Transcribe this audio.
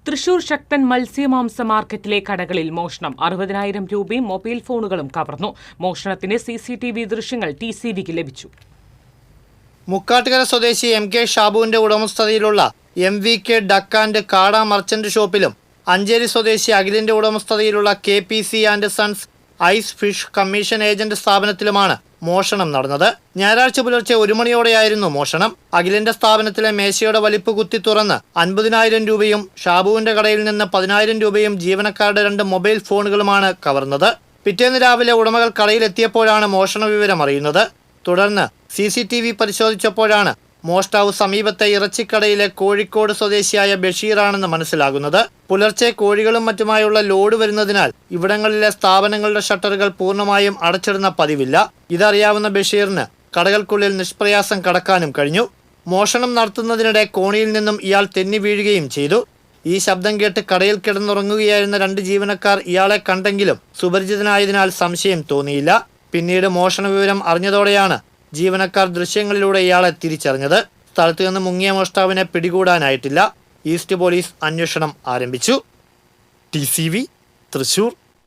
തൃശൂർ ശക്തൻ മത്സ്യമാംസ മാർക്കറ്റിലെ കടകളിൽ മോഷണം. 60,000 രൂപയും മൊബൈൽ ഫോണുകളും കവർന്നു. മോഷണത്തിന്റെ CCTV ദൃശ്യങ്ങൾ TCVക്ക് ലഭിച്ചു. മുക്കാട്ടുകര സ്വദേശി MK ഷാബുവിന്റെ ഉടമസ്ഥതയിലുള്ള MVK ഡക്ക് ആൻഡ് കാട മർച്ചന്റ് ഷോപ്പിലും അഞ്ചേരി സ്വദേശി അഖിലിന്റെ ഉടമസ്ഥതയിലുള്ള KPC and sons ice fish commission agent സ്ഥാപനത്തിലുമാണ് മോഷണം നടന്നത്. ഞായറാഴ്ച പുലർച്ചെ 1 മണിയോടെയായിരുന്നു മോഷണം. അഖിലിന്റെ സ്ഥാപനത്തിലെ മേശയുടെ വലിപ്പ് കുത്തി തുറന്ന് 50,000 രൂപയും ഷാബുവിന്റെ കടയിൽ നിന്ന് 10,000 രൂപയും ജീവനക്കാരുടെ 2 മൊബൈൽ ഫോണുകളുമാണ് കവർന്നത്. പിറ്റേന്ന് രാവിലെ ഉടമകൾ കടയിലെത്തിയപ്പോഴാണ് മോഷണ വിവരം അറിയുന്നത്. തുടർന്ന് CCTV പരിശോധിച്ചപ്പോഴാണ് മോഷ്ടാവ് സമീപത്തെ ഇറച്ചിക്കടയിലെ കോഴിക്കോട് സ്വദേശിയായ ബഷീറാണെന്ന് മനസ്സിലാകുന്നത്. പുലർച്ചെ കോഴികളും മറ്റുമായുള്ള ലോഡ് വരുന്നതിനാൽ ഇവിടങ്ങളിലെ സ്ഥാപനങ്ങളുടെ ഷട്ടറുകൾ പൂർണ്ണമായും അടച്ചിടുന്ന പതിവില്ല. ഇതറിയാവുന്ന ബഷീറിന് കടകൾക്കുള്ളിൽ നിഷ്പ്രയാസം കടക്കാനും കഴിഞ്ഞു. മോഷണം നടത്തുന്നതിനിടെ കോണിയിൽ നിന്നും ഇയാൾ തെന്നി വീഴുകയും ചെയ്തു. ഈ ശബ്ദം കേട്ട് കടയിൽ കിടന്നുറങ്ങുകയായിരുന്ന 2 ജീവനക്കാർ ഇയാളെ കണ്ടെങ്കിലും സുപരിചിതനായതിനാൽ സംശയം തോന്നിയില്ല. പിന്നീട് മോഷണ വിവരം അറിഞ്ഞതോടെയാണ് ജീവനക്കാർ ദൃശ്യങ്ങളിലൂടെ ഇയാളെ തിരിച്ചറിഞ്ഞത്. സ്ഥലത്ത് നിന്ന് മുങ്ങിയ മോഷ്ടാവിനെ പിടികൂടാനായിട്ടില്ല. ഈസ്റ്റ് പോലീസ് അന്വേഷണം ആരംഭിച്ചു. TCV തൃശൂർ.